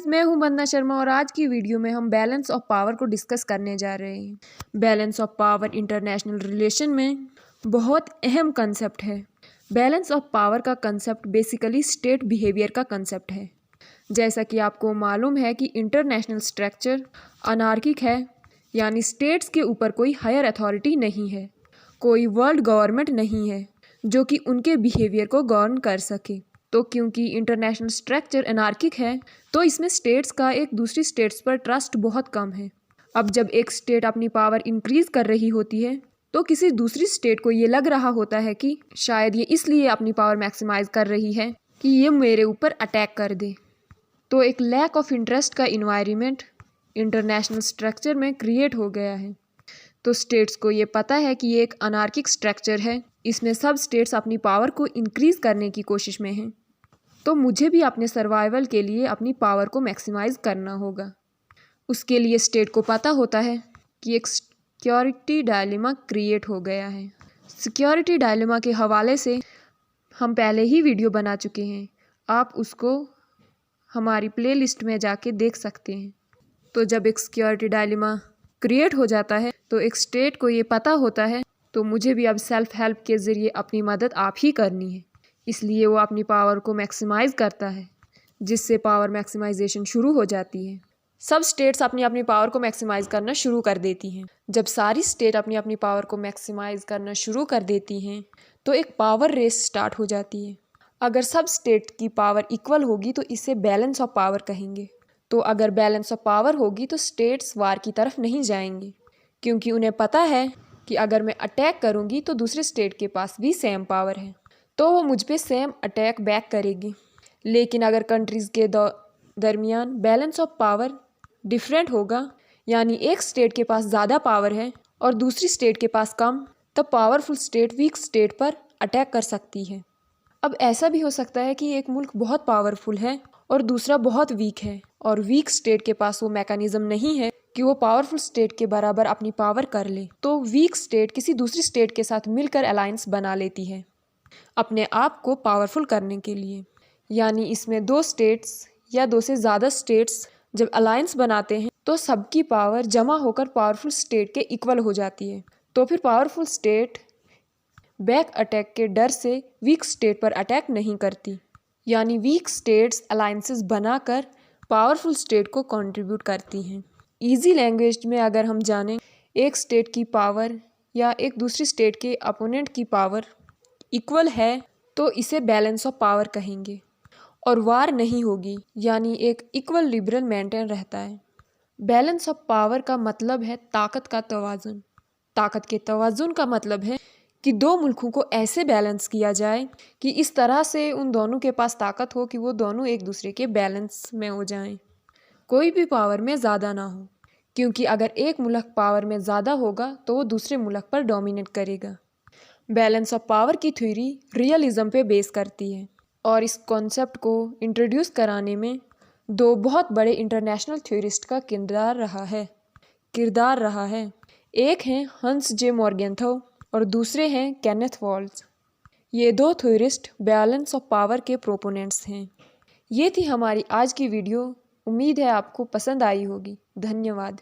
मैं हूं वंदना शर्मा और आज की वीडियो में हम बैलेंस ऑफ पावर को डिस्कस करने जा रहे हैं। Balance of power international relation में बहुत अहम कंसेप्ट है। बैलेंस ऑफ पावर का कंसेप्ट बेसिकली स्टेट बिहेवियर का कंसेप्ट है। जैसा कि आपको मालूम है कि इंटरनेशनल स्ट्रक्चर अनार्किक है, यानी स्टेट्स के ऊपर कोई हायर अथॉरिटी नहीं है, कोई वर्ल्ड गवर्नमेंट नहीं है जो कि उनके बिहेवियर को गवर्न कर सके। तो क्योंकि इंटरनेशनल स्ट्रक्चर एनार्किक है तो इसमें स्टेट्स का एक दूसरी स्टेट्स पर ट्रस्ट बहुत कम है। अब जब एक स्टेट अपनी पावर इंक्रीज कर रही होती है तो किसी दूसरी स्टेट को ये लग रहा होता है कि शायद ये इसलिए अपनी पावर मैक्सिमाइज कर रही है कि ये मेरे ऊपर अटैक कर दे। तो एक लैक ऑफ इंटरेस्ट का इन्वायरमेंट इंटरनेशनल स्ट्रक्चर में क्रिएट हो गया है। तो स्टेट्स को ये पता है कि ये एक अनार्किक स्ट्रक्चर है, इसमें सब स्टेट्स अपनी पावर को इंक्रीज करने की कोशिश में हैं। तो मुझे भी अपने सर्वाइवल के लिए अपनी पावर को मैक्सिमाइज करना होगा। उसके लिए स्टेट को पता होता है कि एक सिक्योरिटी डायलेमा क्रिएट हो गया है। सिक्योरिटी डायलेमा के हवाले से हम पहले ही वीडियो बना चुके हैं, आप उसको हमारी प्लेलिस्ट में जाके देख सकते हैं। तो जब एक सिक्योरिटी डायलेमा क्रिएट हो जाता है तो एक स्टेट को ये पता होता है तो मुझे भी अब सेल्फ हेल्प के ज़रिए अपनी मदद आप ही करनी है, इसलिए वो अपनी पावर को मैक्सिमाइज़ करता है, जिससे पावर मैक्सिमाइजेशन शुरू हो जाती है। सब स्टेट्स अपनी अपनी पावर को मैक्सिमाइज़ करना शुरू कर देती हैं। जब सारी स्टेट अपनी अपनी पावर को मैक्सिमाइज़ करना शुरू कर देती हैं तो एक पावर रेस स्टार्ट हो जाती है। अगर सब स्टेट की पावर इक्वल होगी तो इसे बैलेंस ऑफ पावर कहेंगे। तो अगर बैलेंस ऑफ पावर होगी तो स्टेट्स वार की तरफ नहीं जाएंगे, क्योंकि उन्हें पता है कि अगर मैं अटैक करूंगी तो दूसरे स्टेट के पास भी सेम पावर है तो वो मुझ पे सेम अटैक बैक करेगी। लेकिन अगर कंट्रीज़ के दरमियान बैलेंस ऑफ पावर डिफरेंट होगा, यानी एक स्टेट के पास ज़्यादा पावर है और दूसरी स्टेट के पास कम, तब पावरफुल स्टेट वीक स्टेट पर अटैक कर सकती है। अब ऐसा भी हो सकता है कि एक मुल्क बहुत पावरफुल है और दूसरा बहुत वीक है, और वीक स्टेट के पास वो मैकेनिज्म नहीं है कि वो पावरफुल स्टेट के बराबर अपनी पावर कर ले। तो वीक स्टेट किसी दूसरी स्टेट के साथ मिलकर अलायंस बना लेती है अपने आप को पावरफुल करने के लिए। यानी इसमें दो स्टेट्स या दो से ज़्यादा स्टेट्स जब अलायंस बनाते हैं तो सबकी पावर जमा होकर पावरफुल स्टेट के इक्वल हो जाती है। तो फिर पावरफुल स्टेट बैक अटैक के डर से वीक स्टेट पर अटैक नहीं करती, यानी वीक स्टेट्स अलायंसेस बनाकर पावरफुल स्टेट को कंट्रीब्यूट करती हैं। इजी लैंग्वेज में अगर हम जानें, एक स्टेट की पावर या एक दूसरी स्टेट के अपोनेंट की पावर इक्वल है तो इसे बैलेंस ऑफ पावर कहेंगे और वार नहीं होगी, यानी एक इक्वल लिबरल मेंटेन रहता है। बैलेंस ऑफ पावर का मतलब है ताकत का तवाज़ुन। ताकत के तवाज़ुन का मतलब है कि दो मुल्कों को ऐसे बैलेंस किया जाए कि इस तरह से उन दोनों के पास ताकत हो कि वो दोनों एक दूसरे के बैलेंस में हो जाएं, कोई भी पावर में ज़्यादा ना हो, क्योंकि अगर एक मुल्क पावर में ज़्यादा होगा तो वो दूसरे मुल्क पर डोमिनेट करेगा। बैलेंस ऑफ पावर की थ्योरी रियलिज्म पे बेस करती है और इस कॉन्सेप्ट को इंट्रोड्यूस कराने में दो बहुत बड़े इंटरनेशनल थ्योरिस्ट का किरदार रहा है। एक हैं हंस जे मॉर्गेंथौ और दूसरे हैं केनेथ वॉल्ज। ये दो थ्योरिस्ट बैलेंस ऑफ पावर के प्रोपोनेंट्स हैं। ये थी हमारी आज की वीडियो। उम्मीद है आपको पसंद आई होगी। धन्यवाद।